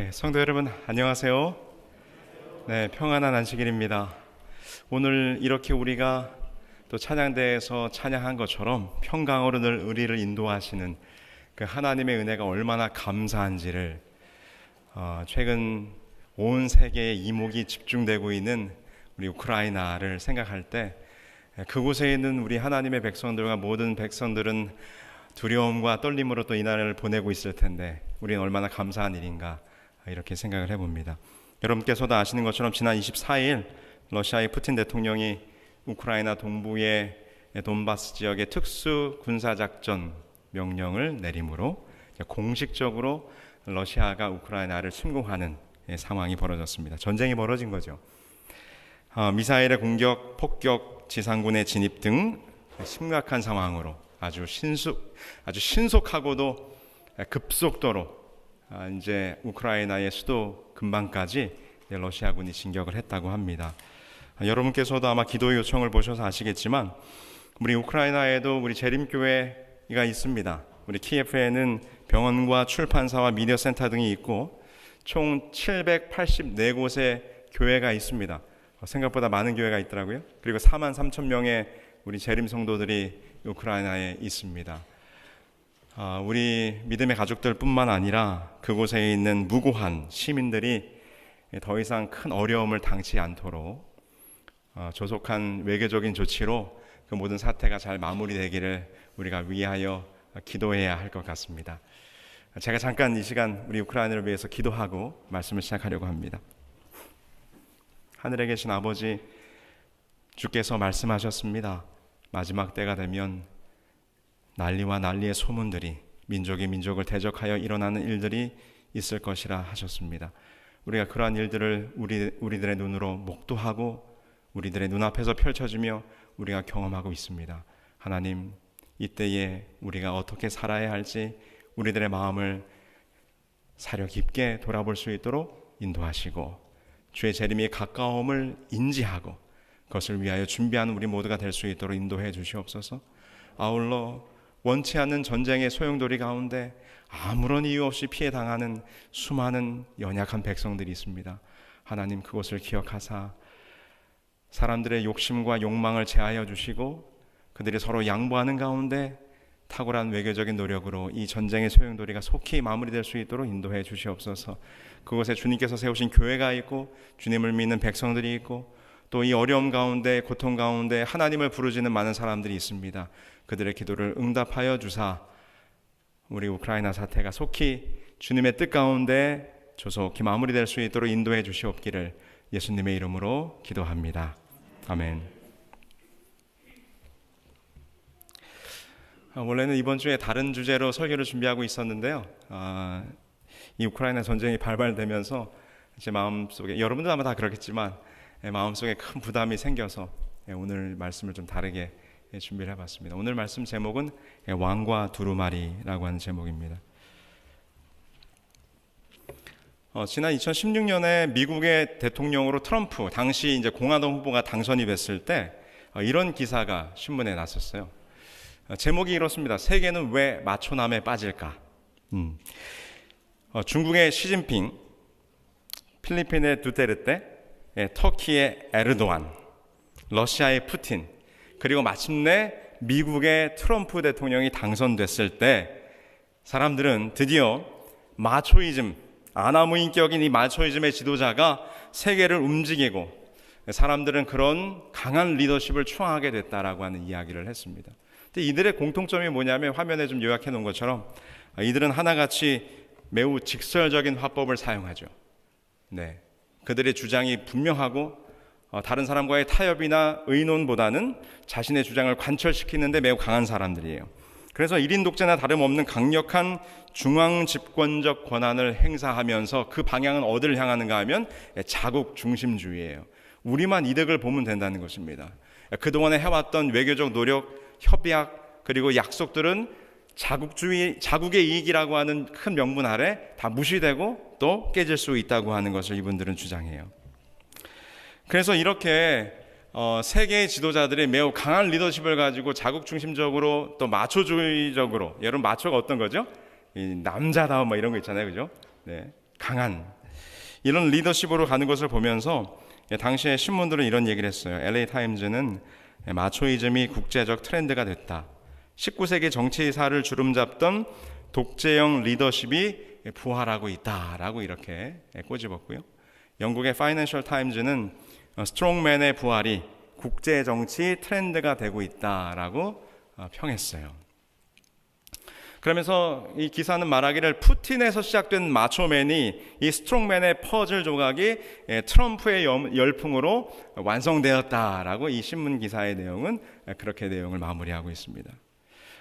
네, 성도 여러분 안녕하세요. 네, 평안한 안식일입니다. 오늘 이렇게 우리가 또 찬양대에서 찬양한 것처럼 평강으로 늘 우리를 인도하시는 그 하나님의 은혜가 얼마나 감사한지를 최근 온 세계의 이목이 집중되고 있는 우리 우크라이나를 생각할 때 그곳에 있는 우리 하나님의 백성들과 모든 백성들은 두려움과 떨림으로 또 이날을 보내고 있을 텐데 우리는 얼마나 감사한 일인가 이렇게 생각을 해봅니다. 여러분께서도 아시는 것처럼 지난 24일 러시아의 푸틴 대통령이 우크라이나 동부의 돈바스 지역의 특수 군사작전 명령을 내림으로 공식적으로 러시아가 우크라이나를 침공하는 상황이 벌어졌습니다. 전쟁이 벌어진 거죠. 미사일의 공격, 폭격, 지상군의 진입 등 심각한 상황으로 아주 신속하고도 급속도로 이제 우크라이나의 수도 근방까지 러시아군이 진격을 했다고 합니다. 여러분께서도 아마 기도 요청을 보셔서 아시겠지만 우리 우크라이나에도 우리 재림교회가 있습니다. 우리 키예프에는 병원과 출판사와 미디어 센터 등이 있고 총 784곳의 교회가 있습니다. 생각보다 많은 교회가 있더라고요. 그리고 43,000명의 우리 재림 성도들이 우크라이나에 있습니다. 우리 믿음의 가족들 뿐만 아니라 그곳에 있는 무고한 시민들이 더 이상 큰 어려움을 당치 않도록 조속한 외교적인 조치로 그 모든 사태가 잘 마무리되기를 우리가 위하여 기도해야 할 것 같습니다. 제가 잠깐 이 시간 우리 우크라이나를 위해서 기도하고 말씀을 시작하려고 합니다. 하늘에 계신 아버지, 주께서 말씀하셨습니다. 마지막 때가 되면 난리와 난리의 소문들이 민족이 민족을 대적하여 일어나는 일들이 있을 것이라 하셨습니다. 우리가 그러한 일들을 우리들의 눈으로 목도하고 우리들의 눈앞에서 펼쳐지며 우리가 경험하고 있습니다. 하나님, 이때에 우리가 어떻게 살아야 할지 우리들의 마음을 사려 깊게 돌아볼 수 있도록 인도하시고 주의 재림이 가까움을 인지하고 그것을 위하여 준비하는 우리 모두가 될 수 있도록 인도해 주시옵소서. 아울러 원치 않는 전쟁의 소용돌이 가운데 아무런 이유 없이 피해 당하는 수많은 연약한 백성들이 있습니다. 하나님, 그것을 기억하사 사람들의 욕심과 욕망을 제하여 주시고 그들이 서로 양보하는 가운데 탁월한 외교적인 노력으로 이 전쟁의 소용돌이가 속히 마무리될 수 있도록 인도해 주시옵소서. 그곳에 주님께서 세우신 교회가 있고 주님을 믿는 백성들이 있고 또 이 어려움 가운데 고통 가운데 하나님을 부르짖는 많은 사람들이 있습니다. 그들의 기도를 응답하여 주사 우리 우크라이나 사태가 속히 주님의 뜻 가운데 조속히 마무리될 수 있도록 인도해 주시옵기를 예수님의 이름으로 기도합니다. 아멘. 원래는 이번 주에 다른 주제로 설교를 준비하고 있었는데요. 이 우크라이나 전쟁이 발발되면서 제 마음속에, 여러분도 아마 다 그렇겠지만 마음속에 큰 부담이 생겨서 오늘 말씀을 좀 다르게 준비를 해봤습니다. 오늘 말씀 제목은 왕과 두루마리라고 하는 제목입니다. 지난 2016년에 미국의 대통령으로 트럼프, 당시 이제 공화당 후보가 당선이 됐을 때 이런 기사가 신문에 났었어요. 제목이 이렇습니다. 세계는 왜 마초남에 빠질까? 중국의 시진핑, 필리핀의 두테르테, 터키의 에르도안, 러시아의 푸틴, 그리고 마침내 미국의 트럼프 대통령이 당선됐을 때 사람들은 드디어 마초이즘, 아나무인격인 이 마초이즘의 지도자가 세계를 움직이고 사람들은 그런 강한 리더십을 추앙하게 됐다라고 하는 이야기를 했습니다. 근데 이들의 공통점이 뭐냐면 화면에 좀 요약해 놓은 것처럼 이들은 하나같이 매우 직설적인 화법을 사용하죠. 네, 그들의 주장이 분명하고 다른 사람과의 타협이나 의논보다는 자신의 주장을 관철시키는데 매우 강한 사람들이에요. 그래서 1인 독재나 다름없는 강력한 중앙 집권적 권한을 행사하면서 그 방향은 어디를 향하는가 하면 자국 중심주의예요. 우리만 이득을 보면 된다는 것입니다. 그동안에 해왔던 외교적 노력, 협약, 그리고 약속들은 자국의 이익이라고 하는 큰 명분 아래 다 무시되고 또 깨질 수 있다고 하는 것을 이분들은 주장해요. 그래서 이렇게 세계의 지도자들이 매우 강한 리더십을 가지고 자국 중심적으로 또 마초주의적으로, 여러분 마초가 어떤 거죠? 이 남자다움 뭐 이런 거 있잖아요, 그죠? 네, 강한 이런 리더십으로 가는 것을 보면서 당시에 신문들은 이런 얘기를 했어요. LA 타임즈는 마초이즘이 국제적 트렌드가 됐다. 19세기 정치사를 주름잡던 독재형 리더십이 부활하고 있다라고 이렇게 꼬집었고요. 영국의 파이낸셜 타임즈는 스트롱맨의 부활이 국제 정치 트렌드가 되고 있다라고 평했어요. 그러면서 이 기사는 말하기를 푸틴에서 시작된 마초맨이 이 스트롱맨의 퍼즐 조각이 트럼프의 열풍으로 완성되었다라고 이 신문 기사의 내용은 그렇게 내용을 마무리하고 있습니다.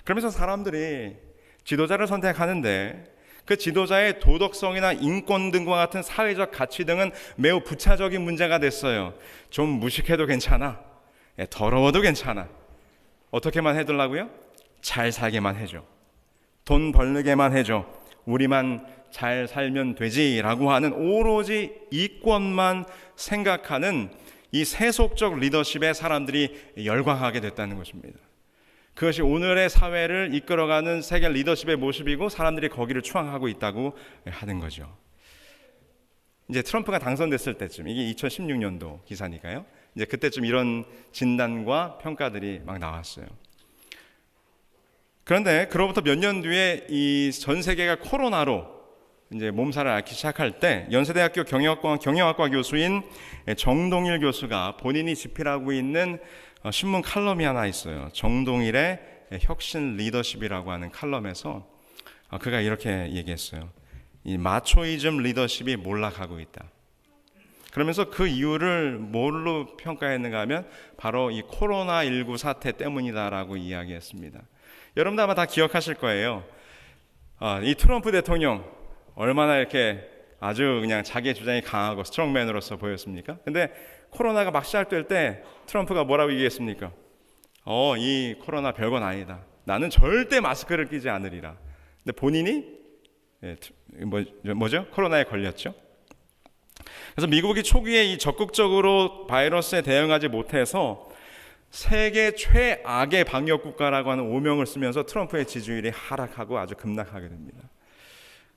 그러면서 사람들이 지도자를 선택하는데 그 지도자의 도덕성이나 인권 등과 같은 사회적 가치 등은 매우 부차적인 문제가 됐어요. 좀 무식해도 괜찮아. 더러워도 괜찮아. 어떻게만 해둘라고요? 잘 살게만 해줘. 돈 벌게만 해줘. 우리만 잘 살면 되지라고 하는 오로지 이권만 생각하는 이 세속적 리더십에 사람들이 열광하게 됐다는 것입니다. 그것이 오늘의 사회를 이끌어가는 세계 리더십의 모습이고 사람들이 거기를 추앙하고 있다고 하는 거죠. 이제 트럼프가 당선됐을 때쯤, 이게 2016년도 기사니까요. 이제 그때쯤 이런 진단과 평가들이 막 나왔어요. 그런데 그로부터 몇 년 뒤에 이 전 세계가 코로나로 이제 몸살을 앓기 시작할 때 연세대학교 경영학과 교수인 정동일 교수가 본인이 집필하고 있는 신문 칼럼이 하나 있어요. 정동일의 혁신 리더십이라고 하는 칼럼에서 그가 이렇게 얘기했어요. 이 마초이즘 리더십이 몰락하고 있다. 그러면서 그 이유를 뭘로 평가했는가 하면 바로 이 코로나19 사태 때문이다라고 이야기했습니다. 여러분도 아마 다 기억하실 거예요. 이 트럼프 대통령 얼마나 이렇게 아주 그냥 자기의 주장이 강하고 스트롱맨으로서 보였습니까? 근데 코로나가 막 시작될 때 트럼프가 뭐라고 얘기했습니까? 이 코로나 별건 아니다. 나는 절대 마스크를 끼지 않으리라. 근데 본인이 뭐죠? 코로나에 걸렸죠. 그래서 미국이 초기에 이 적극적으로 바이러스에 대응하지 못해서 세계 최악의 방역 국가라고 하는 오명을 쓰면서 트럼프의 지지율이 하락하고 아주 급락하게 됩니다.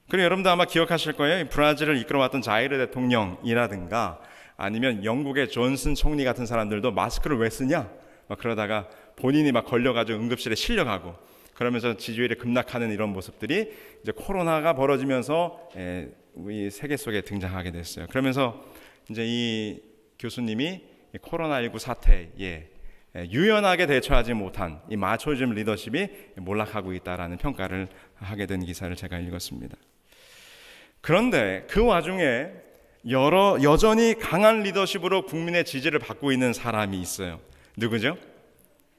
그리고 여러분도 아마 기억하실 거예요. 브라질을 이끌어왔던 자이르 대통령이라든가 아니면 영국의 존슨 총리 같은 사람들도 마스크를 왜 쓰냐? 막 그러다가 본인이 막 걸려가지고 응급실에 실려가고 그러면서 지지율이 급락하는 이런 모습들이 이제 코로나가 벌어지면서 우리 세계 속에 등장하게 됐어요. 그러면서 이제 이 교수님이 코로나19 사태에 유연하게 대처하지 못한 이 마초즘 리더십이 몰락하고 있다라는 평가를 하게 된 기사를 제가 읽었습니다. 그런데 그 와중에 여전히 강한 리더십으로 국민의 지지를 받고 있는 사람이 있어요. 누구죠?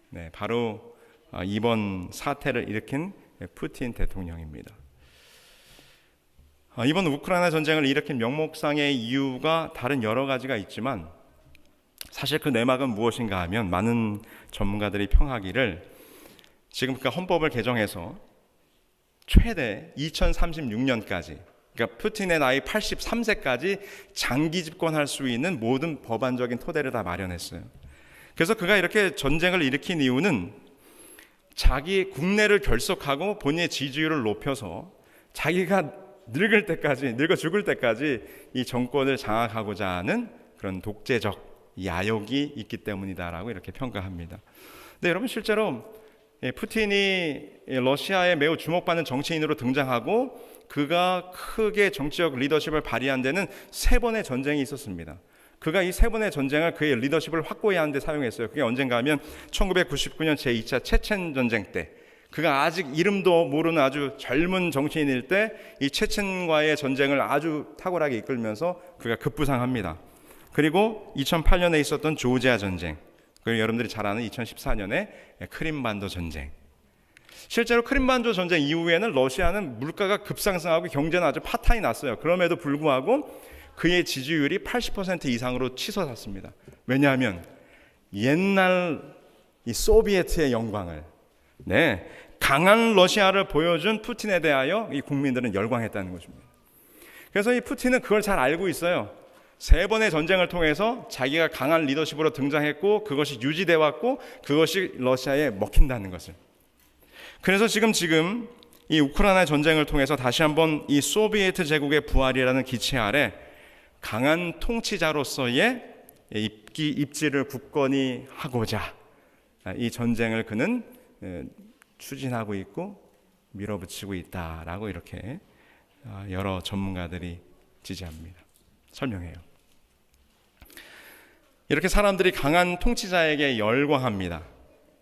네, 바로 이번 사태를 일으킨 푸틴 대통령입니다. 이번 우크라이나 전쟁을 일으킨 명목상의 이유가 다른 여러 가지가 있지만 사실 그 내막은 무엇인가 하면 많은 전문가들이 평하기를 지금 그러니까 헌법을 개정해서 최대 2036년까지 그러니까 푸틴의 나이 83세까지 장기 집권할 수 있는 모든 법안적인 토대를 다 마련했어요. 그래서 그가 이렇게 전쟁을 일으킨 이유는 자기 국내를 결속하고 본인의 지지율을 높여서 자기가 늙어 죽을 때까지 이 정권을 장악하고자 하는 그런 독재적 야욕이 있기 때문이다라고 이렇게 평가합니다. 근데 여러분 실제로 푸틴이 러시아에 매우 주목받는 정치인으로 등장하고 그가 크게 정치적 리더십을 발휘한 데는 3번의 전쟁이 있었습니다. 그가 이 3번의 전쟁을 그의 리더십을 확고히 하는 데 사용했어요. 그게 언젠가 하면 1999년 제2차 체첸 전쟁 때 그가 아직 이름도 모르는 아주 젊은 정치인일 때 이 체첸과의 전쟁을 아주 탁월하게 이끌면서 그가 급부상합니다. 그리고 2008년에 있었던 조지아 전쟁, 그리고 여러분들이 잘 아는 2014년에 크림반도 전쟁. 실제로 크림반도 전쟁 이후에는 러시아는 물가가 급상승하고 경제는 아주 파탄이 났어요. 그럼에도 불구하고 그의 지지율이 80% 이상으로 치솟았습니다. 왜냐하면 옛날 이 소비에트의 영광을 강한 러시아를 보여준 푸틴에 대하여 이 국민들은 열광했다는 것입니다. 그래서 이 푸틴은 그걸 잘 알고 있어요. 3번의 전쟁을 통해서 자기가 강한 리더십으로 등장했고 그것이 유지되어 왔고 그것이 러시아에 먹힌다는 것을. 그래서 지금 이 우크라이나 전쟁을 통해서 다시 한번 이 소비에트 제국의 부활이라는 기체 아래 강한 통치자로서의 입지를 굳건히 하고자 이 전쟁을 그는 추진하고 있고 밀어붙이고 있다라고 이렇게 여러 전문가들이 지지합니다. 설명해요. 이렇게 사람들이 강한 통치자에게 열광합니다.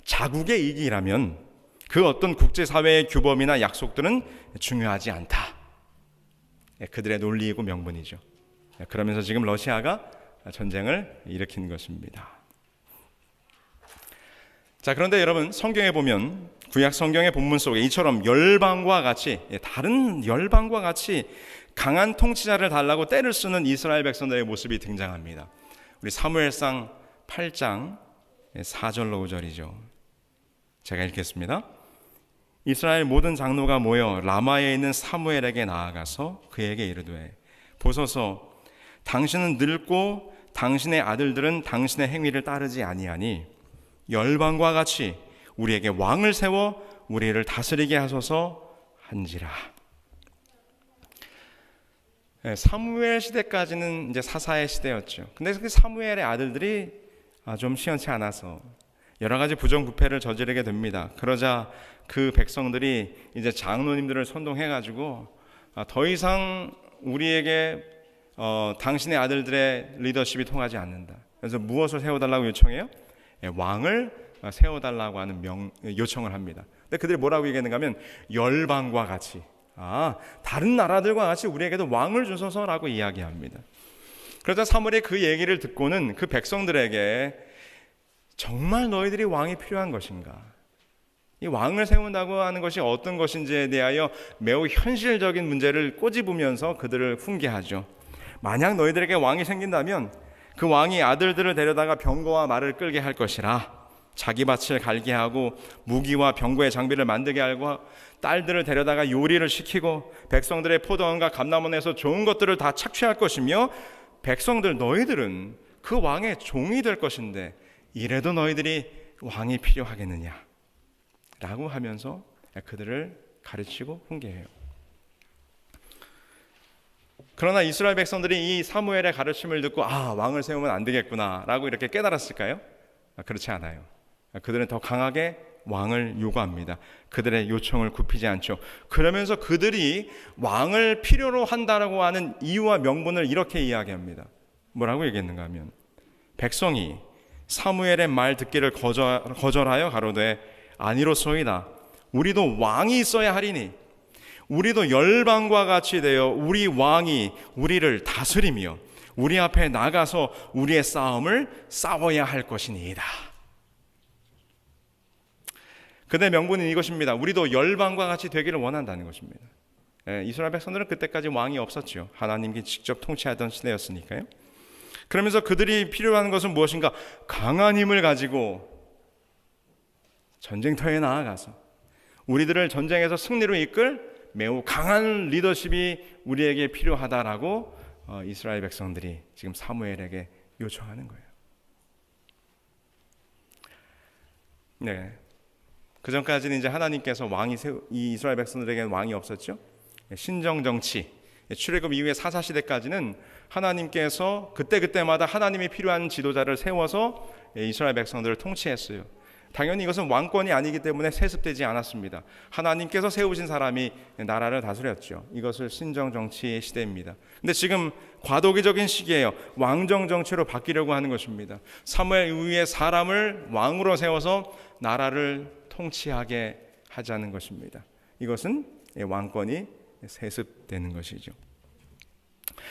자국의 이익이라면 그 어떤 국제사회의 규범이나 약속들은 중요하지 않다. 그들의 논리이고 명분이죠. 그러면서 지금 러시아가 전쟁을 일으킨 것입니다. 자, 그런데 여러분, 성경에 보면 구약 성경의 본문 속에 이처럼 열방과 같이, 다른 열방과 같이 강한 통치자를 달라고 떼를 쓰는 이스라엘 백성들의 모습이 등장합니다. 우리 사무엘상 8장 4절로 5절이죠. 제가 읽겠습니다. 이스라엘 모든 장로가 모여 라마에 있는 사무엘에게 나아가서 그에게 이르되 보소서, 당신은 늙고 당신의 아들들은 당신의 행위를 따르지 아니하니 열방과 같이 우리에게 왕을 세워 우리를 다스리게 하소서 한지라. 사무엘 시대까지는 이제 사사의 시대였죠. 근데 그 사무엘의 아들들이 좀 시원치 않아서 여러 가지 부정부패를 저지르게 됩니다. 그러자 그 백성들이 이제 장로님들을 선동해가지고 더 이상 우리에게 당신의 아들들의 리더십이 통하지 않는다. 그래서 무엇을 세워달라고 요청해요? 왕을 세워달라고 하는 요청을 합니다. 근데 그들이 뭐라고 얘기했는가 하면 열방과 같이, 다른 나라들과 같이 우리에게도 왕을 주소서라고 이야기합니다. 그러자 사무엘이 그 얘기를 듣고는 그 백성들에게 정말 너희들이 왕이 필요한 것인가? 이 왕을 세운다고 하는 것이 어떤 것인지에 대하여 매우 현실적인 문제를 꼬집으면서 그들을 훈계하죠. 만약 너희들에게 왕이 생긴다면 그 왕이 아들들을 데려다가 병거와 말을 끌게 할 것이라, 자기 밭을 갈게 하고 무기와 병거의 장비를 만들게 하고 딸들을 데려다가 요리를 시키고 백성들의 포도원과 감람원에서 좋은 것들을 다 착취할 것이며 백성들 너희들은 그 왕의 종이 될 것인데 이래도 너희들이 왕이 필요하겠느냐 라고 하면서 그들을 가르치고 훈계해요. 그러나 이스라엘 백성들이 이 사무엘의 가르침을 듣고 왕을 세우면 안 되겠구나 라고 이렇게 깨달았을까요? 그렇지 않아요. 그들은 더 강하게 왕을 요구합니다. 그들의 요청을 굽히지 않죠. 그러면서 그들이 왕을 필요로 한다라고 하는 이유와 명분을 이렇게 이야기합니다. 뭐라고 얘기했는가 하면 백성이 사무엘의 말 듣기를 거절하여 가로되 아니로소이다. 우리도 왕이 있어야 하리니 우리도 열방과 같이 되어 우리 왕이 우리를 다스리며 우리 앞에 나가서 우리의 싸움을 싸워야 할 것이니이다. 그들의 명분은 이것입니다. 우리도 열방과 같이 되기를 원한다는 것입니다. 이스라엘 백성들은 그때까지 왕이 없었죠. 하나님께 직접 통치하던 시대였으니까요. 그러면서 그들이 필요한 것은 무엇인가? 강한 힘을 가지고 전쟁터에 나아가서 우리들을 전쟁에서 승리로 이끌 매우 강한 리더십이 우리에게 필요하다라고 이스라엘 백성들이 지금 사무엘에게 요청하는 거예요. 네, 그 전까지는 이제 하나님께서 이 이스라엘 백성들에게는 왕이 없었죠. 신정 정치, 출애굽 이후의 사사 시대까지는 하나님께서 그때마다 하나님이 필요한 지도자를 세워서 이스라엘 백성들을 통치했어요. 당연히 이것은 왕권이 아니기 때문에 세습되지 않았습니다. 하나님께서 세우신 사람이 나라를 다스렸죠. 이것을 신정 정치의 시대입니다. 근데 지금 과도기적인 시기예요. 왕정 정치로 바뀌려고 하는 것입니다. 사무엘 이후에 사람을 왕으로 세워서 나라를 통치하게 하자는 것입니다. 이것은 왕권이 세습되는 것이죠.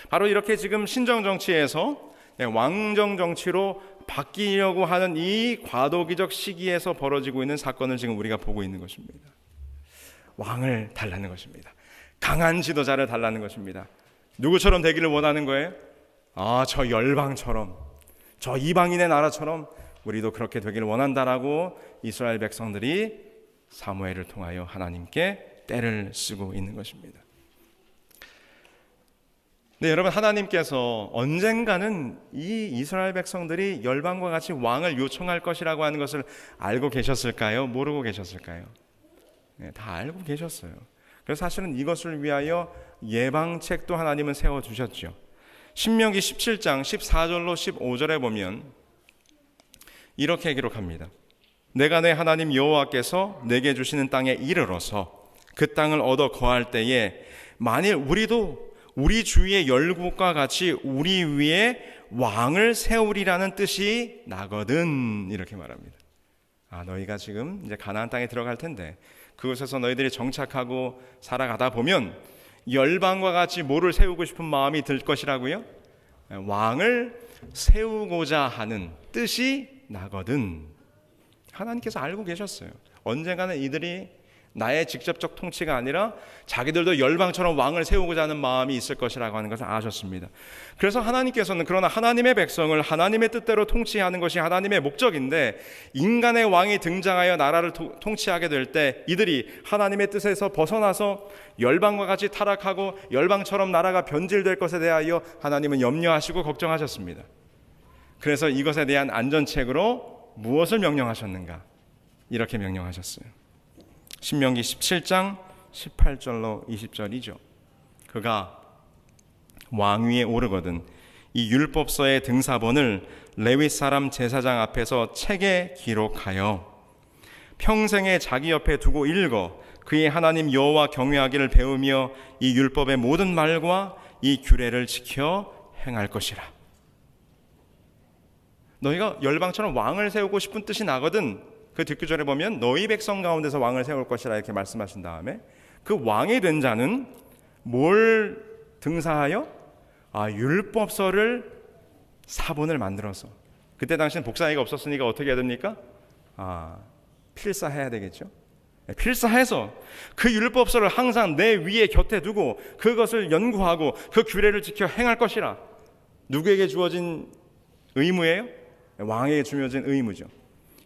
바로 이렇게 지금 신정 정치에서 왕정 정치로 바뀌려고 하는 이 과도기적 시기에서 벌어지고 있는 사건을 지금 우리가 보고 있는 것입니다. 왕을 달라는 것입니다. 강한 지도자를 달라는 것입니다. 누구처럼 되기를 원하는 거예요? 저 열방처럼, 저 이방인의 나라처럼 우리도 그렇게 되기를 원한다라고 이스라엘 백성들이 사무엘을 통하여 하나님께 떼를 쓰고 있는 것입니다. 네, 여러분, 하나님께서 언젠가는 이 이스라엘 백성들이 열방과 같이 왕을 요청할 것이라고 하는 것을 알고 계셨을까요? 모르고 계셨을까요? 네, 다 알고 계셨어요. 그래서 사실은 이것을 위하여 예방책도 하나님은 세워주셨죠. 신명기 17장 14절로 15절에 보면 이렇게 기록합니다. 내가 내 하나님 여호와께서 내게 주시는 땅에 이르러서 그 땅을 얻어 거할 때에 만일 우리도 우리 주위의 열국과 같이 우리 위에 왕을 세우리라는 뜻이 나거든, 이렇게 말합니다. 너희가 지금 이제 가나안 땅에 들어갈 텐데 그곳에서 너희들이 정착하고 살아가다 보면 열방과 같이 뭐를 세우고 싶은 마음이 들 것이라고요? 왕을 세우고자 하는 뜻이 나거든. 하나님께서 알고 계셨어요. 언젠가는 이들이 나의 직접적 통치가 아니라 자기들도 열방처럼 왕을 세우고자 하는 마음이 있을 것이라고 하는 것을 아셨습니다. 그래서 하나님께서는 그러나 하나님의 백성을 하나님의 뜻대로 통치하는 것이 하나님의 목적인데, 인간의 왕이 등장하여 나라를 통치하게 될 때 이들이 하나님의 뜻에서 벗어나서 열방과 같이 타락하고 열방처럼 나라가 변질될 것에 대하여 하나님은 염려하시고 걱정하셨습니다. 그래서 이것에 대한 안전책으로 무엇을 명령하셨는가? 이렇게 명령하셨어요. 신명기 17장 18절로 20절이죠. 그가 왕위에 오르거든 이 율법서의 등사본을 레위 사람 제사장 앞에서 책에 기록하여 평생에 자기 옆에 두고 읽어 그의 하나님 여호와 경외하기를 배우며 이 율법의 모든 말과 이 규례를 지켜 행할 것이라. 너희가 열방처럼 왕을 세우고 싶은 뜻이 나거든. 그 뒷구절에 보면 너희 백성 가운데서 왕을 세울 것이라 이렇게 말씀하신 다음에 그 왕이 된 자는 뭘 등사하여? 율법서를 사본을 만들어서, 그때 당시는 복사기가 없었으니까 어떻게 해야 됩니까? 필사해야 되겠죠. 필사해서 그 율법서를 항상 내 위에 곁에 두고 그것을 연구하고 그 규례를 지켜 행할 것이라. 누구에게 주어진 의무예요? 왕에게 주어진 의무죠.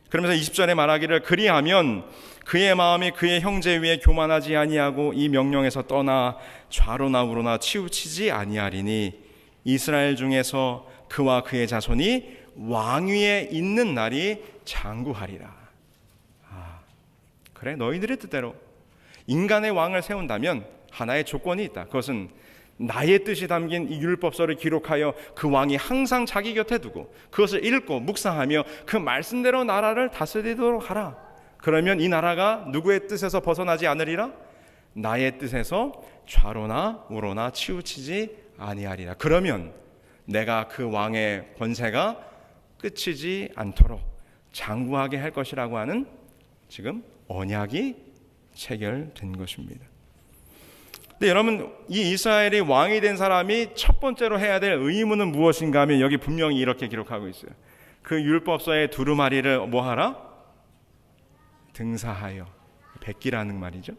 그러면서 20절에 말하기를 그리하면 그의 마음이 그의 형제 위에 교만하지 아니하고 이 명령에서 떠나 좌로나 우로나 치우치지 아니하리니 이스라엘 중에서 그와 그의 자손이 왕위에 있는 날이 장구하리라. 그래, 너희들의 뜻대로 인간의 왕을 세운다면 하나의 조건이 있다. 그것은 나의 뜻이 담긴 이 율법서를 기록하여 그 왕이 항상 자기 곁에 두고 그것을 읽고 묵상하며 그 말씀대로 나라를 다스리도록 하라. 그러면 이 나라가 누구의 뜻에서 벗어나지 않으리라? 나의 뜻에서 좌로나 우로나 치우치지 아니하리라. 그러면 내가 그 왕의 권세가 끝이지 않도록 장구하게 할 것이라고 하는 지금 언약이 체결된 것입니다. 근데 여러분, 이 이스라엘이 왕이 된 사람이 첫 번째로 해야 될 의무는 무엇인가 하면 여기 분명히 이렇게 기록하고 있어요. 그 율법서의 두루마리를 뭐하라? 등사하여. 백기라는 말이죠.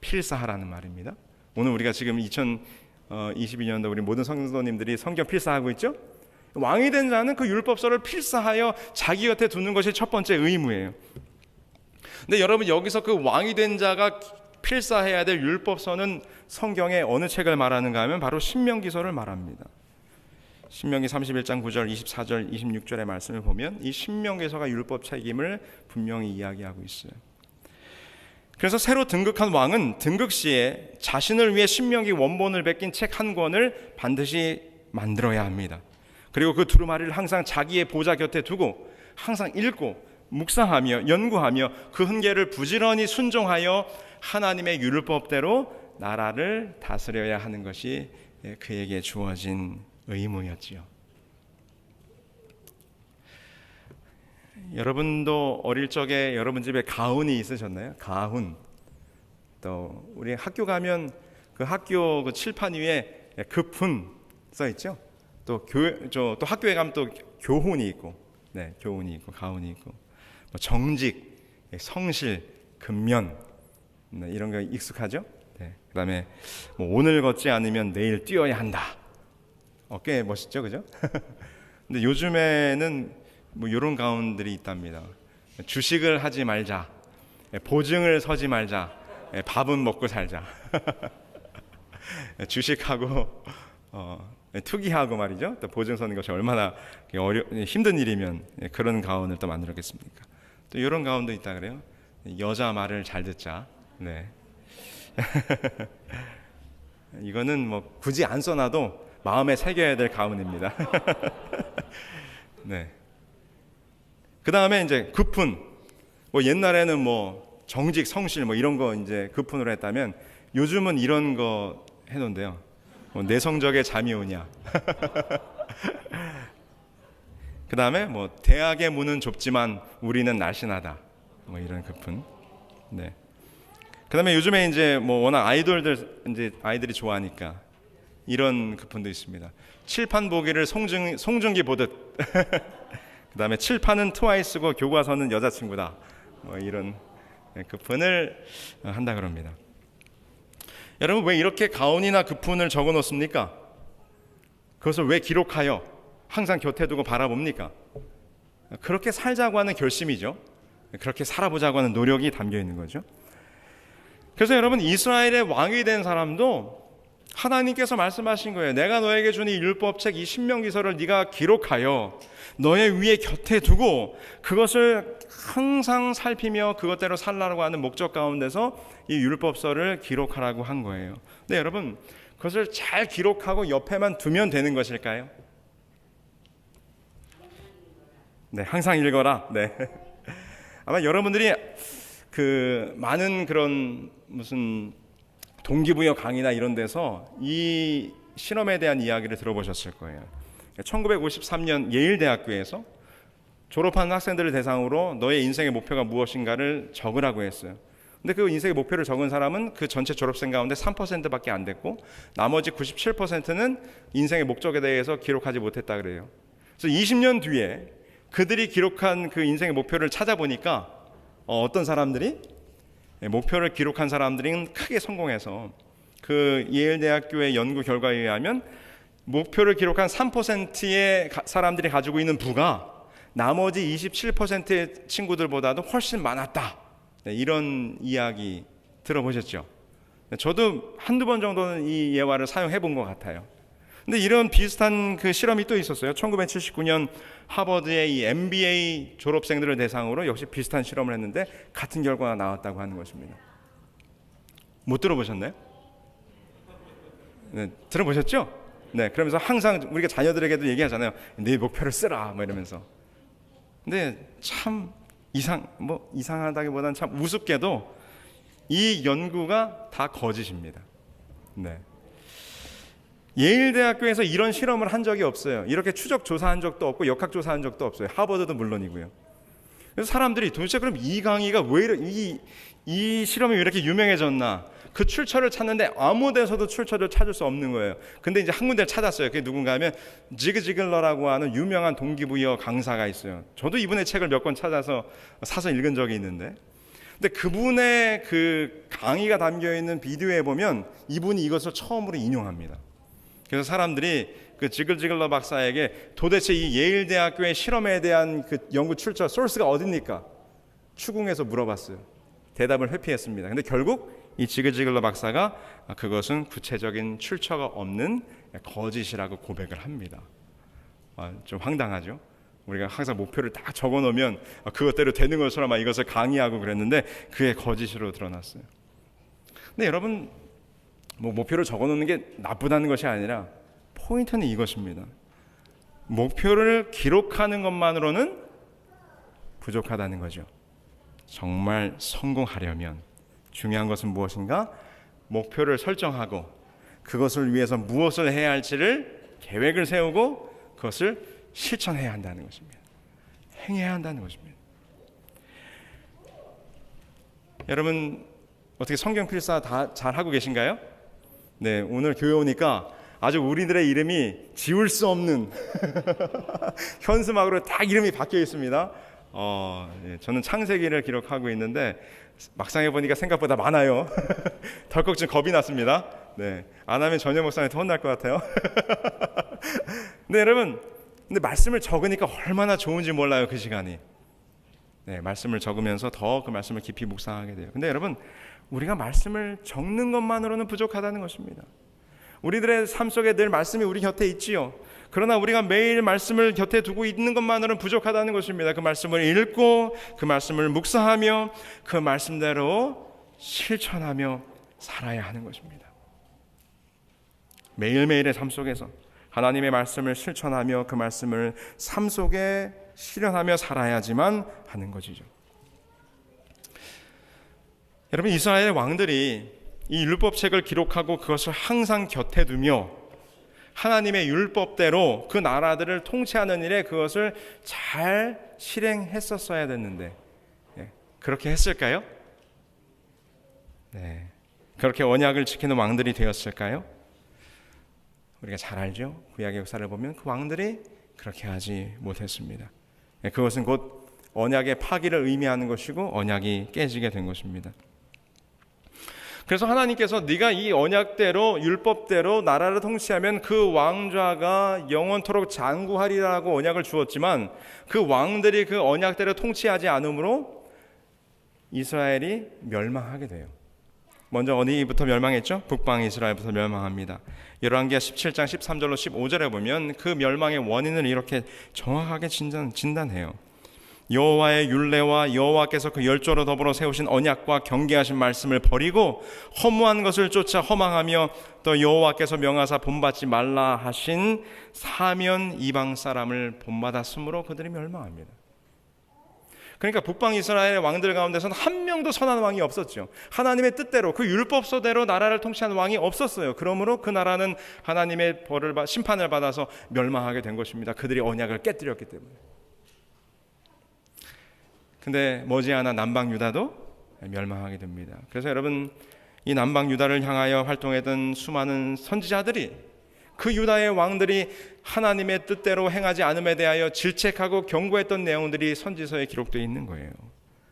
필사하라는 말입니다. 오늘 우리가 지금 2022년도 우리 모든 성도님들이 성경 필사하고 있죠. 왕이 된 자는 그 율법서를 필사하여 자기 곁에 두는 것이 첫 번째 의무예요. 근데 여러분, 여기서 그 왕이 된 자가 필사해야 될 율법서는 성경의 어느 책을 말하는가 하면 바로 신명기서를 말합니다. 신명기 31장 9절 24절 26절의 말씀을 보면 이 신명기서가 율법 책임을 분명히 이야기하고 있어요. 그래서 새로 등극한 왕은 등극 시에 자신을 위해 신명기 원본을 베낀 책 한 권을 반드시 만들어야 합니다. 그리고 그 두루마리를 항상 자기의 보좌 곁에 두고 항상 읽고 묵상하며 연구하며 그 훈계를 부지런히 순종하여 하나님의 율법대로 나라를 다스려야 하는 것이 그에게 주어진 의무였지요. 여러분도 어릴 적에 여러분 집에 가훈이 있으셨나요? 가훈. 또 우리 학교 가면 그 학교 그 칠판 위에 급훈 써 있죠. 또 학교에 가면 또 교훈이 있고, 교훈이 있고 가훈이 있고, 정직, 성실, 근면, 이런 거 익숙하죠? 그다음에 오늘 걷지 않으면 내일 뛰어야 한다. 꽤 멋있죠, 그죠? 근데 요즘에는 이런 가운들이 있답니다. 주식을 하지 말자, 보증을 서지 말자, 밥은 먹고 살자. 주식하고 투기하고 말이죠. 또 보증 서는 것이 얼마나 힘든 일이면 그런 가운을 또 만들었겠습니까? 또 이런 가운도 있다 그래요. 여자 말을 잘 듣자. 이거는 뭐 굳이 안 써놔도 마음에 새겨야 될 가문입니다. 네. 그 다음에 이제 급훈. 뭐 옛날에는 뭐 정직, 성실 뭐 이런 거 이제 급훈으로 했다면 요즘은 이런 거 해놓은데요. 뭐 내성적에 잠이 오냐. 그 다음에 뭐 대학의 문은 좁지만 우리는 날씬하다. 뭐 이런 급훈. 네. 그 다음에 요즘에 이제 뭐 워낙 아이돌들 이제 아이들이 좋아하니까 이런 급훈도 있습니다. 칠판 보기를 송중기 보듯. 그 다음에 칠판은 트와이스고 교과서는 여자친구다. 뭐 이런 급훈을 한다 그럽니다. 여러분 왜 이렇게 가온이나 급훈을 적어 놓습니까? 그것을 왜 기록하여 항상 곁에 두고 바라봅니까? 그렇게 살자고 하는 결심이죠. 그렇게 살아보자고 하는 노력이 담겨 있는 거죠. 그래서 여러분 이스라엘의 왕이 된 사람도 하나님께서 말씀하신 거예요. 내가 너에게 준 이 율법책 이 신명기서를 네가 기록하여 너의 위에 곁에 두고 그것을 항상 살피며 그것대로 살라고 하는 목적 가운데서 이 율법서를 기록하라고 한 거예요. 근데 여러분 그것을 잘 기록하고 옆에만 두면 되는 것일까요? 네, 항상 읽어라. 네. 아마 여러분들이 그 많은 그런 무슨 동기부여 강의나 이런 데서 이 실험에 대한 이야기를 들어보셨을 거예요. 1953년 예일대학교에서 졸업하는 학생들을 대상으로 너의 인생의 목표가 무엇인가를 적으라고 했어요. 근데 그 인생의 목표를 적은 사람은 그 전체 졸업생 가운데 3%밖에 안 됐고 나머지 97%는 인생의 목적에 대해서 기록하지 못했다 그래요. 그래서 20년 뒤에 그들이 기록한 그 인생의 목표를 찾아보니까 어떤 사람들이 목표를 기록한 사람들은 크게 성공해서 그 예일대학교의 연구 결과에 의하면 목표를 기록한 3%의 사람들이 가지고 있는 부가 나머지 27%의 친구들보다도 훨씬 많았다. 이런 이야기 들어보셨죠? 저도 한두 번 정도는 이 예화를 사용해 본 것 같아요. 근데 이런 비슷한 그 실험이 또 있었어요. 1979년 하버드의 이 MBA 졸업생들을 대상으로 역시 비슷한 실험을 했는데 같은 결과가 나왔다고 하는 것입니다. 못 들어보셨나요? 네, 들어보셨죠? 네, 그러면서 항상 우리가 자녀들에게도 얘기하잖아요. 네 목표를 쓰라, 뭐 이러면서. 근데 참 이상하다기보다는 참 우습게도 이 연구가 다 거짓입니다. 네. 예일대학교에서 이런 실험을 한 적이 없어요. 이렇게 추적 조사한 적도 없고 역학 조사한 적도 없어요. 하버드도 물론이고요. 그래서 사람들이 도대체 그럼 이 강의가 왜 이 실험이 왜 이렇게 유명해졌나? 그 출처를 찾는데 아무 데서도 출처를 찾을 수 없는 거예요. 근데 이제 한 군데를 찾았어요. 그게 누군가 하면 지그 지글러라고 하는 유명한 동기부여 강사가 있어요. 저도 이분의 책을 몇 권 찾아서 사서 읽은 적이 있는데, 근데 그분의 그 강의가 담겨 있는 비디오에 보면 이분이 이것을 처음으로 인용합니다. 그래서 사람들이 그 지글지글러 박사에게 도대체 이 예일대학교의 실험에 대한 그 연구 출처 소스가 어딥니까? 추궁해서 물어봤어요. 대답을 회피했습니다. 근데 결국 이 지글지글러 박사가 그것은 구체적인 출처가 없는 거짓이라고 고백을 합니다. 좀 황당하죠? 우리가 항상 목표를 딱 적어놓으면 그것대로 되는 것처럼 이것을 강의하고 그랬는데 그게 거짓으로 드러났어요. 근데 여러분 뭐 목표를 적어놓는 게 나쁘다는 것이 아니라 포인트는 이것입니다. 목표를 기록하는 것만으로는 부족하다는 거죠. 정말 성공하려면 중요한 것은 무엇인가? 목표를 설정하고 그것을 위해서 무엇을 해야 할지를 계획을 세우고 그것을 실천해야 한다는 것입니다. 행해야 한다는 것입니다. 여러분 어떻게 성경 필사 다 잘하고 계신가요? 네, 오늘 교회 오니까 아주 우리들의 이름이 지울 수 없는 현수막으로 딱 이름이 바뀌어 있습니다. 예, 저는 창세기를 기록하고 있는데 막상 해보니까 생각보다 많아요. 덜컥 좀 겁이 났습니다. 네, 안 하면 전혀 목사님한테 혼날 것 같아요. 네, 여러분, 근데 말씀을 적으니까 얼마나 좋은지 몰라요, 그 시간이. 네, 말씀을 적으면서 더 그 말씀을 깊이 묵상하게 돼요. 근데 여러분, 우리가 말씀을 적는 것만으로는 부족하다는 것입니다. 우리들의 삶 속에 늘 말씀이 우리 곁에 있지요. 그러나 우리가 매일 말씀을 곁에 두고 있는 것만으로는 부족하다는 것입니다. 그 말씀을 읽고 그 말씀을 묵상하며 그 말씀대로 실천하며 살아야 하는 것입니다. 매일매일의 삶 속에서 하나님의 말씀을 실천하며 그 말씀을 삶 속에 실현하며 살아야지만 하는 것이죠. 여러분, 이스라엘 왕들이 이 율법책을 기록하고 그것을 항상 곁에 두며 하나님의 율법대로 그 나라들을 통치하는 일에 그것을 잘 실행했었어야 됐는데 그렇게 했을까요? 네. 그렇게 언약을 지키는 왕들이 되었을까요? 우리가 잘 알죠. 구약의 역사를 보면 그 왕들이 그렇게 하지 못했습니다. 그것은 곧 언약의 파기를 의미하는 것이고 언약이 깨지게 된 것입니다. 그래서 하나님께서 네가 이 언약대로 율법대로 나라를 통치하면 그 왕좌가 영원토록 장구하리라고 언약을 주었지만 그 왕들이 그 언약대로 통치하지 않으므로 이스라엘이 멸망하게 돼요. 먼저 어디부터 멸망했죠? 북방 이스라엘부터 멸망합니다. 열왕기하 17장 13절로 15절에 보면 그 멸망의 원인을 이렇게 정확하게 진단해요. 여호와의 율례와 여호와께서 그 열조로 더불어 세우신 언약과 경계하신 말씀을 버리고 허무한 것을 쫓아 허망하며 또 여호와께서 명하사 본받지 말라 하신 사면 이방 사람을 본받았으므로 그들이 멸망합니다. 그러니까 북방 이스라엘의 왕들 가운데서는 한 명도 선한 왕이 없었죠. 하나님의 뜻대로 그 율법서대로 나라를 통치하는 왕이 없었어요. 그러므로 그 나라는 하나님의 심판을 받아서 멸망하게 된 것입니다. 그들이 언약을 깨뜨렸기 때문에. 근데 머지않아 남방 유다도 멸망하게 됩니다. 그래서 여러분, 이 남방 유다를 향하여 활동했던 수많은 선지자들이 그 유다의 왕들이 하나님의 뜻대로 행하지 않음에 대하여 질책하고 경고했던 내용들이 선지서에 기록되어 있는 거예요.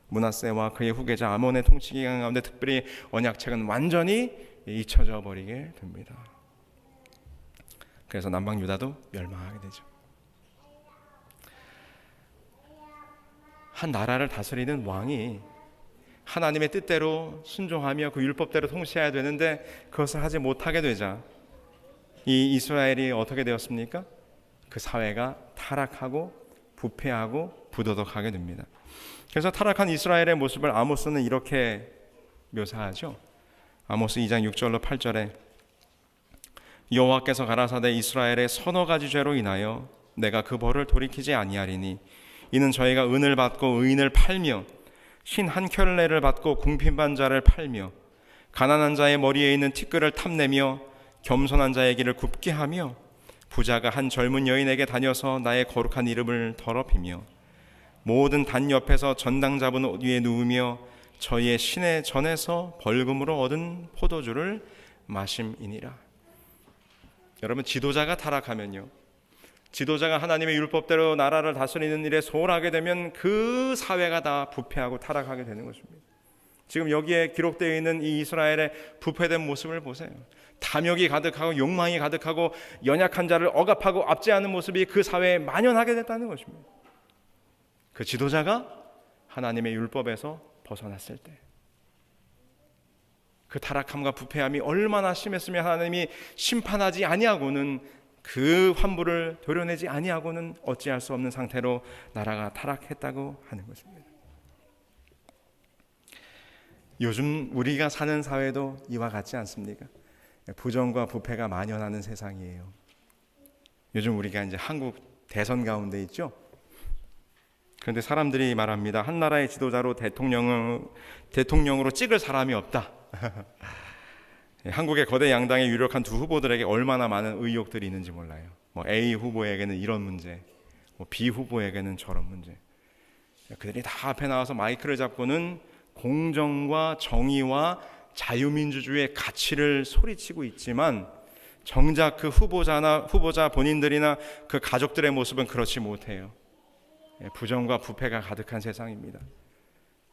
므낫세와 그의 후계자 아몬의 통치 기간 가운데 특별히 언약책은 완전히 잊혀져 버리게 됩니다. 그래서 남방 유다도 멸망하게 되죠. 한 나라를 다스리는 왕이 하나님의 뜻대로 순종하며 그 율법대로 통치해야 되는데 그것을 하지 못하게 되자 이 이스라엘이 어떻게 되었습니까? 그 사회가 타락하고 부패하고 부도덕하게 됩니다. 그래서 타락한 이스라엘의 모습을 아모스는 이렇게 묘사하죠. 아모스 2장 6절로 8절에 여호와께서 가라사대 이스라엘의 서너 가지 죄로 인하여 내가 그 벌을 돌이키지 아니하리니 이는 저희가 은을 받고 의인을 팔며 신 한 켤레를 받고 궁핍한 자를 팔며 가난한 자의 머리에 있는 티끌을 탐내며 겸손한 자의 길을 굽게 하며 부자가 한 젊은 여인에게 다녀서 나의 거룩한 이름을 더럽히며 모든 단 옆에서 전당 잡은 옷 위에 누우며 저희의 신의 전에서 벌금으로 얻은 포도주를 마심이니라. 여러분, 지도자가 타락하면요, 지도자가 하나님의 율법대로 나라를 다스리는 일에 소홀하게 되면 그 사회가 다 부패하고 타락하게 되는 것입니다. 지금 여기에 기록되어 있는 이 이스라엘의 부패된 모습을 보세요. 탐욕이 가득하고 욕망이 가득하고 연약한 자를 억압하고 압제하는 모습이 그 사회에 만연하게 됐다는 것입니다. 그 지도자가 하나님의 율법에서 벗어났을 때 그 타락함과 부패함이 얼마나 심했으면 하나님이 심판하지 아니하고는 그 환부를 도려내지 아니하고는 어찌할 수 없는 상태로 나라가 타락했다고 하는 것입니다. 요즘 우리가 사는 사회도 이와 같지 않습니까? 부정과 부패가 만연하는 세상이에요. 요즘 우리가 이제 한국 대선 가운데 있죠. 그런데 사람들이 말합니다. 한 나라의 지도자로 대통령으로 찍을 사람이 없다. 한국의 거대 양당의 유력한 두 후보들에게 얼마나 많은 의혹들이 있는지 몰라요. A 후보에게는 이런 문제, B 후보에게는 저런 문제. 그들이 다 앞에 나와서 마이크를 잡고는 공정과 정의와 자유민주주의의 가치를 소리치고 있지만 정작 그 후보자 본인들이나 그 가족들의 모습은 그렇지 못해요. 부정과 부패가 가득한 세상입니다.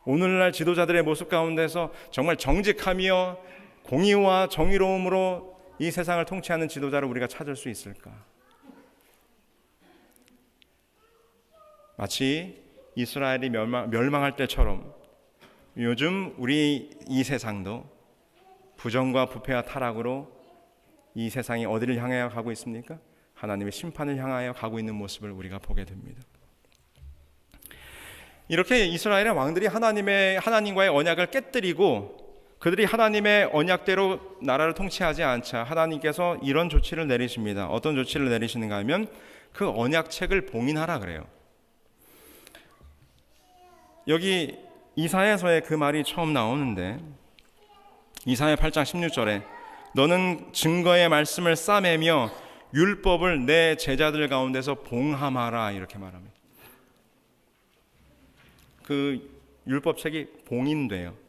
오늘날 지도자들의 모습 가운데서 정말 정직하며 공의와 정의로움으로 이 세상을 통치하는 지도자를 우리가 찾을 수 있을까? 마치 이스라엘이 멸망할 때처럼 요즘 우리 이 세상도 부정과 부패와 타락으로 이 세상이 어디를 향하여 가고 있습니까? 하나님의 심판을 향하여 가고 있는 모습을 우리가 보게 됩니다. 이렇게 이스라엘의 왕들이 하나님과의 언약을 깨뜨리고 그들이 하나님의 언약대로 나라를 통치하지 않자 하나님께서 이런 조치를 내리십니다. 어떤 조치를 내리시는가 하면 그 언약책을 봉인하라 그래요. 여기 이사야서에 그 말이 처음 나오는데 이사야 8장 16절에 너는 증거의 말씀을 싸매며 율법을 내 제자들 가운데서 봉함하라 이렇게 말합니다. 그 율법책이 봉인돼요.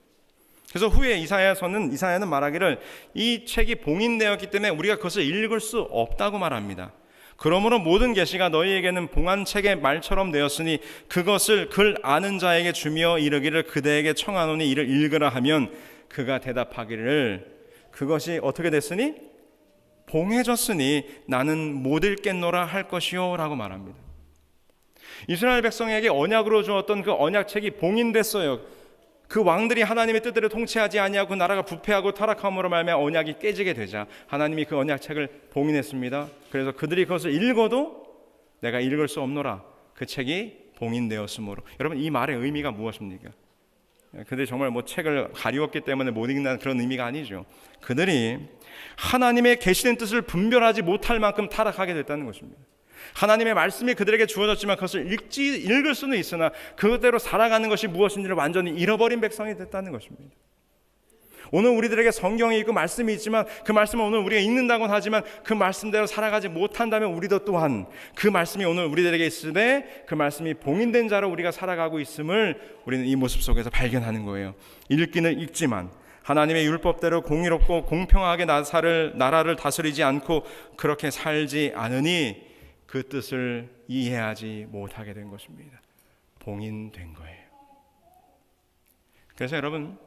그래서 후에 이사야는 말하기를 이 책이 봉인되었기 때문에 우리가 그것을 읽을 수 없다고 말합니다. 그러므로 모든 계시가 너희에게는 봉한 책의 말처럼 되었으니 그것을 글 아는 자에게 주며 이르기를 그대에게 청하노니 이를 읽으라 하면 그가 대답하기를 그것이 어떻게 됐으니 봉해졌으니 나는 못 읽겠노라 할 것이요 라고 말합니다. 이스라엘 백성에게 언약으로 주었던 그 언약책이 봉인됐어요. 그 왕들이 하나님의 뜻대로 통치하지 아니하고 그 나라가 부패하고 타락함으로 말미암아 언약이 깨지게 되자 하나님이 그 언약책을 봉인했습니다. 그래서 그들이 그것을 읽어도 내가 읽을 수 없노라. 그 책이 봉인되었으므로. 여러분 이 말의 의미가 무엇입니까? 그들이 정말 뭐 책을 가리웠기 때문에 못 읽는 그런 의미가 아니죠. 그들이 하나님의 계시된 뜻을 분별하지 못할 만큼 타락하게 됐다는 것입니다. 하나님의 말씀이 그들에게 주어졌지만 그것을 읽을 수는 있으나 그것대로 살아가는 것이 무엇인지를 완전히 잃어버린 백성이 됐다는 것입니다. 오늘 우리들에게 성경이 있고 말씀이 있지만 그 말씀을 오늘 우리가 읽는다고는 하지만 그 말씀대로 살아가지 못한다면 우리도 또한 그 말씀이 오늘 우리들에게 있을 때 그 말씀이 봉인된 자로 우리가 살아가고 있음을 우리는 이 모습 속에서 발견하는 거예요. 읽기는 읽지만 하나님의 율법대로 공의롭고 공평하게 나라를 다스리지 않고 그렇게 살지 않으니 그 뜻을 이해하지 못하게 된 것입니다. 봉인된 거예요. 그래서 여러분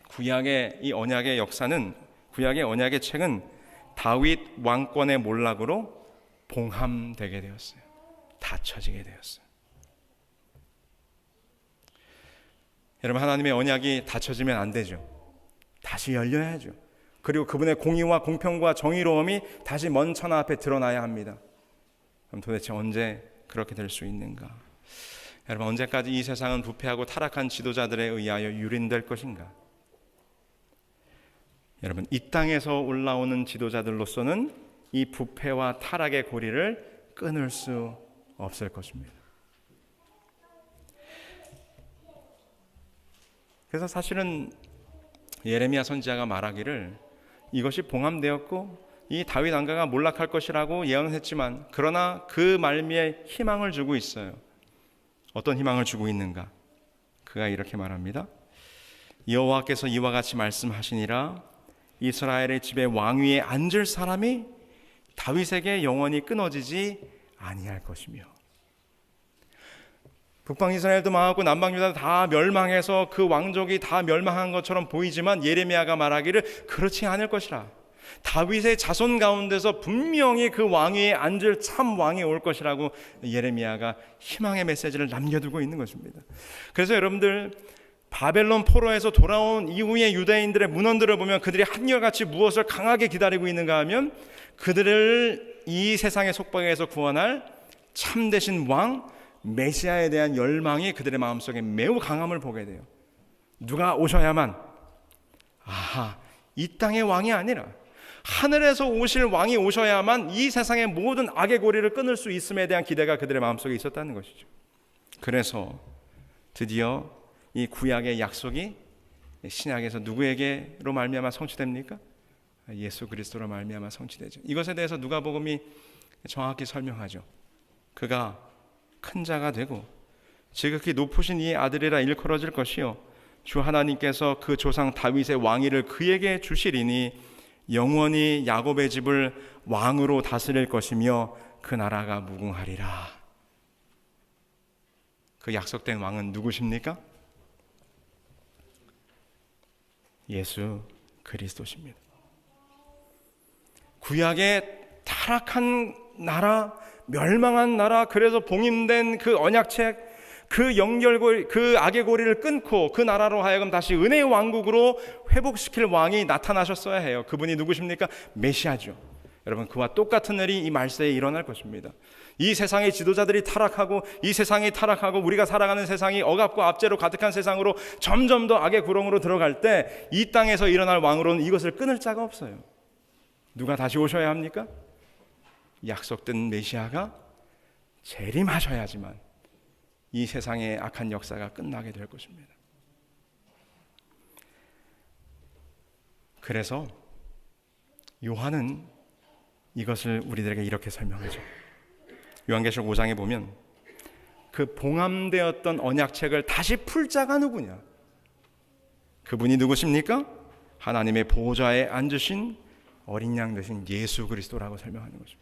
구약의 이 언약의 역사는 구약의 언약의 책은 다윗 왕권의 몰락으로 봉함되게 되었어요. 닫혀지게 되었어요. 여러분 하나님의 언약이 닫혀지면 안 되죠. 다시 열려야죠. 그리고 그분의 공의와 공평과 정의로움이 다시 먼 천하 앞에 드러나야 합니다. 그럼 도대체 언제 그렇게 될 수 있는가? 여러분 언제까지 이 세상은 부패하고 타락한 지도자들에 의하여 유린될 것인가? 여러분 이 땅에서 올라오는 지도자들로서는 이 부패와 타락의 고리를 끊을 수 없을 것입니다. 그래서 사실은 예레미야 선지자가 말하기를 이것이 봉함되었고 이 다윗 왕가가 몰락할 것이라고 예언했지만 그러나 그 말미에 희망을 주고 있어요. 어떤 희망을 주고 있는가? 그가 이렇게 말합니다. 여호와께서 이와 같이 말씀하시니라 이스라엘의 집에 왕위에 앉을 사람이 다윗에게 영원히 끊어지지 아니할 것이며 북방 이스라엘도 망하고 남방 유다도 다 멸망해서 그 왕족이 다 멸망한 것처럼 보이지만 예레미야가 말하기를 그렇지 않을 것이라. 다윗의 자손 가운데서 분명히 그 왕위에 앉을 참 왕이 올 것이라고 예레미야가 희망의 메시지를 남겨두고 있는 것입니다. 그래서 여러분들 바벨론 포로에서 돌아온 이후의 유대인들의 문헌들을 보면 그들이 한결같이 무엇을 강하게 기다리고 있는가 하면 그들을 이 세상의 속박에서 구원할 참되신 왕 메시아에 대한 열망이 그들의 마음속에 매우 강함을 보게 돼요. 누가 오셔야만 이 땅의 왕이 아니라 하늘에서 오실 왕이 오셔야만 이 세상의 모든 악의 고리를 끊을 수 있음에 대한 기대가 그들의 마음속에 있었다는 것이죠. 그래서 드디어 이 구약의 약속이 신약에서 누구에게로 말미암아 성취됩니까? 예수 그리스도로 말미암아 성취되죠. 이것에 대해서 누가복음이 정확히 설명하죠. 그가 큰 자가 되고 지극히 높으신 이 아들이라 일컬어질 것이요 주 하나님께서 그 조상 다윗의 왕위를 그에게 주시리니 영원히 야곱의 집을 왕으로 다스릴 것이며 그 나라가 무궁하리라. 그 약속된 왕은 누구십니까? 예수 그리스도십니다. 구약의 타락한 나라, 멸망한 나라, 그래서 봉인된 그 언약책, 그 연결고리, 그 악의 고리를 끊고 그 나라로 하여금 다시 은혜의 왕국으로 회복시킬 왕이 나타나셨어야 해요. 그분이 누구십니까? 메시아죠. 여러분, 그와 똑같은 일이 이 말세에 일어날 것입니다. 이 세상의 지도자들이 타락하고 이 세상이 타락하고 우리가 살아가는 세상이 억압과 압제로 가득한 세상으로 점점 더 악의 구렁으로 들어갈 때 이 땅에서 일어날 왕으로는 이것을 끊을 자가 없어요. 누가 다시 오셔야 합니까? 약속된 메시아가 재림하셔야지만 이 세상의 악한 역사가 끝나게 될 것입니다. 그래서 요한은 이것을 우리들에게 이렇게 설명하죠. 요한계시록 5장에 보면 그 봉함되었던 언약책을 다시 풀 자가 누구냐? 그분이 누구십니까? 하나님의 보좌에 앉으신 어린 양 되신 예수 그리스도라고 설명하는 것입니다.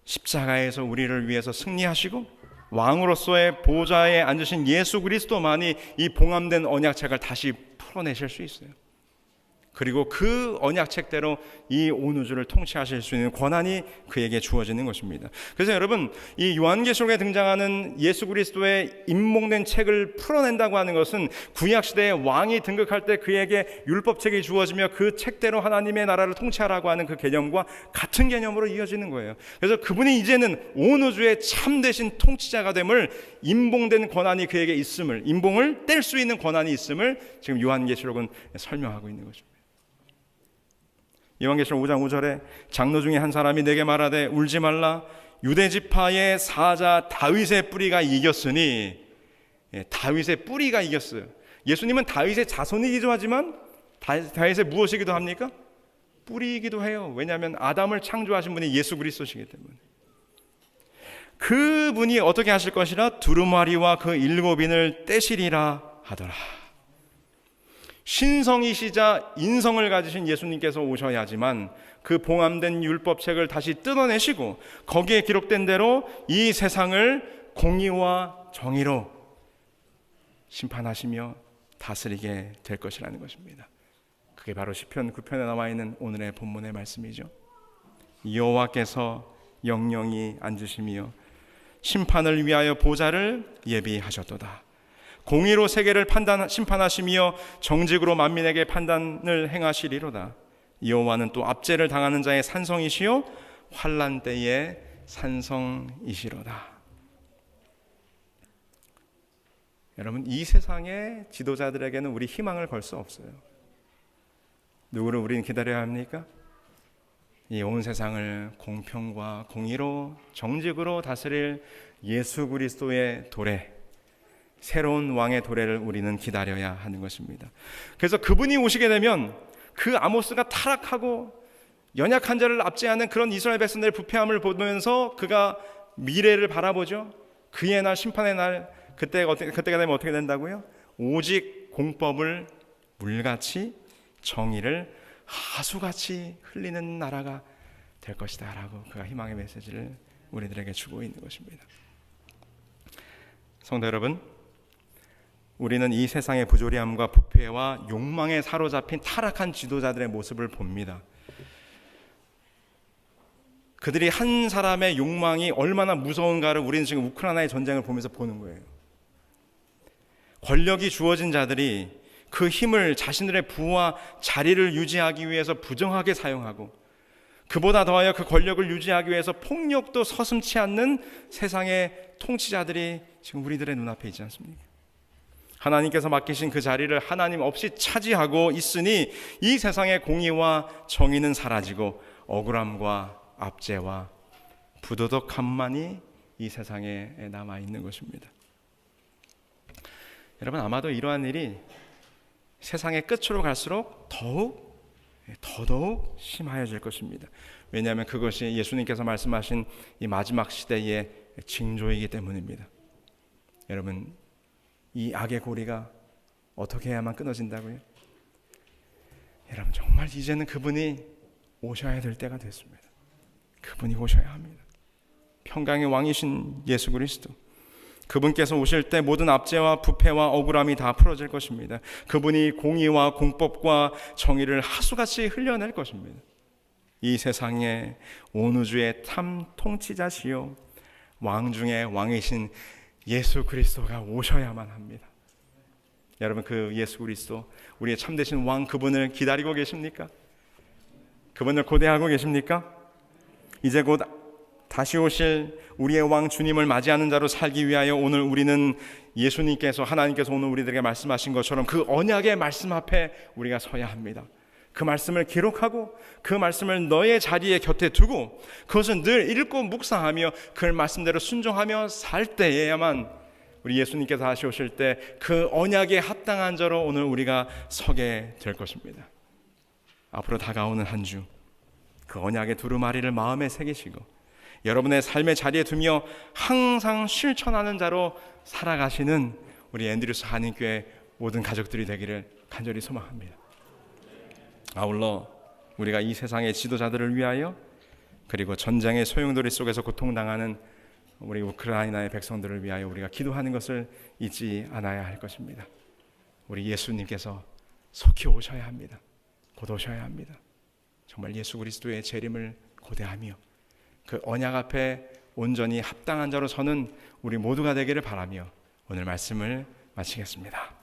십자가에서 우리를 위해서 승리하시고 왕으로서의 보좌에 앉으신 예수 그리스도만이 이 봉함된 언약책을 다시 풀어내실 수 있어요. 그리고 그 언약책대로 이 온 우주를 통치하실 수 있는 권한이 그에게 주어지는 것입니다. 그래서 여러분, 이 요한계시록에 등장하는 예수 그리스도의 임몽된 책을 풀어낸다고 하는 것은 구약시대에 왕이 등극할 때 그에게 율법책이 주어지며 그 책대로 하나님의 나라를 통치하라고 하는 그 개념과 같은 개념으로 이어지는 거예요. 그래서 그분이 이제는 온 우주의 참되신 통치자가 됨을, 임봉된 권한이 그에게 있음을, 임봉을 뗄 수 있는 권한이 있음을 지금 요한계시록은 설명하고 있는 것입니다. 요한계시록 5장 5절에 장로 중에 한 사람이 내게 말하되 울지 말라, 유대지파의 사자 다윗의 뿌리가 이겼으니. 다윗의 뿌리가 이겼어요. 예수님은 다윗의 자손이기도 하지만 다윗의 무엇이기도 합니까? 뿌리이기도 해요. 왜냐하면 아담을 창조하신 분이 예수 그리스도시기 때문에. 그분이 어떻게 하실 것이라? 두루마리와 그 7인을 떼시리라 하더라. 신성이시자 인성을 가지신 예수님께서 오셔야지만 그 봉함된 율법책을 다시 뜯어내시고 거기에 기록된 대로 이 세상을 공의와 정의로 심판하시며 다스리게 될 것이라는 것입니다. 그게 바로 시편 9편에 나와 있는 오늘의 본문의 말씀이죠. 여호와께서 영영히 앉으시며 심판을 위하여 보좌를 예비하셨도다. 공의로 세계를 심판하시며 정직으로 만민에게 판단을 행하시리로다. 여호와는 또 압제를 당하는 자의 산성이시요 환난 때의 산성이시로다. 여러분, 이 세상의 지도자들에게는 우리 희망을 걸 수 없어요. 누구를 우리는 기다려야 합니까? 이 온 세상을 공평과 공의로 정직으로 다스릴 예수 그리스도의 도래, 새로운 왕의 도래를 우리는 기다려야 하는 것입니다. 그래서 그분이 오시게 되면 그 아모스가 타락하고 연약한 자를 압제하는 그런 이스라엘 백성들의 부패함을 보면서 그가 미래를 바라보죠. 그의 날, 심판의 날, 그때가 되면 어떻게 된다고요? 오직 공법을 물같이, 정의를 하수같이 흘리는 나라가 될 것이다 라고 그가 희망의 메시지를 우리들에게 주고 있는 것입니다. 성도 여러분, 우리는 이 세상의 부조리함과 부패와 욕망에 사로잡힌 타락한 지도자들의 모습을 봅니다. 그들이 한 사람의 욕망이 얼마나 무서운가를 우리는 지금 우크라이나의 전쟁을 보면서 보는 거예요. 권력이 주어진 자들이 그 힘을 자신들의 부와 자리를 유지하기 위해서 부정하게 사용하고, 그보다 더하여 그 권력을 유지하기 위해서 폭력도 서슴지 않는 세상의 통치자들이 지금 우리들의 눈앞에 있지 않습니까? 하나님께서 맡기신 그 자리를 하나님 없이 차지하고 있으니 이 세상의 공의와 정의는 사라지고 억울함과 압제와 부도덕함만이 이 세상에 남아있는 것입니다. 여러분, 아마도 이러한 일이 세상의 끝으로 갈수록 더더욱 심하여질 것입니다. 왜냐하면 그것이 예수님께서 말씀하신 이 마지막 시대의 징조이기 때문입니다. 여러분, 이 악의 고리가 어떻게 해야만 끊어진다고요? 여러분, 정말 이제는 그분이 오셔야 될 때가 됐습니다. 그분이 오셔야 합니다. 평강의 왕이신 예수 그리스도, 그분께서 오실 때 모든 압제와 부패와 억울함이 다 풀어질 것입니다. 그분이 공의와 공법과 정의를 하수같이 흘려낼 것입니다. 이 세상의 온 우주의 참 통치자시요 왕 중의 왕이신 예수 그리스도가 오셔야만 합니다. 여러분, 그 예수 그리스도, 우리의 참되신 왕, 그분을 기다리고 계십니까? 그분을 고대하고 계십니까? 이제 곧 다시 오실 우리의 왕 주님을 맞이하는 자로 살기 위하여 오늘 우리는 예수님께서, 하나님께서 오늘 우리들에게 말씀하신 것처럼 그 언약의 말씀 앞에 우리가 서야 합니다. 그 말씀을 기록하고 그 말씀을 너의 자리에 곁에 두고 그것은 늘 읽고 묵상하며 그 말씀대로 순종하며 살 때에야만 우리 예수님께서 다시 오실 때 그 언약에 합당한 자로 오늘 우리가 서게 될 것입니다. 앞으로 다가오는 한 주, 그 언약의 두루마리를 마음에 새기시고 여러분의 삶의 자리에 두며 항상 실천하는 자로 살아가시는 우리 앤드류스 한인교회 모든 가족들이 되기를 간절히 소망합니다. 아울러 우리가 이 세상의 지도자들을 위하여, 그리고 전쟁의 소용돌이 속에서 고통당하는 우리 우크라이나의 백성들을 위하여 우리가 기도하는 것을 잊지 않아야 할 것입니다. 우리 예수님께서 속히 오셔야 합니다. 곧 오셔야 합니다. 정말 예수 그리스도의 재림을 고대하며 그 언약 앞에 온전히 합당한 자로 서는 우리 모두가 되기를 바라며 오늘 말씀을 마치겠습니다.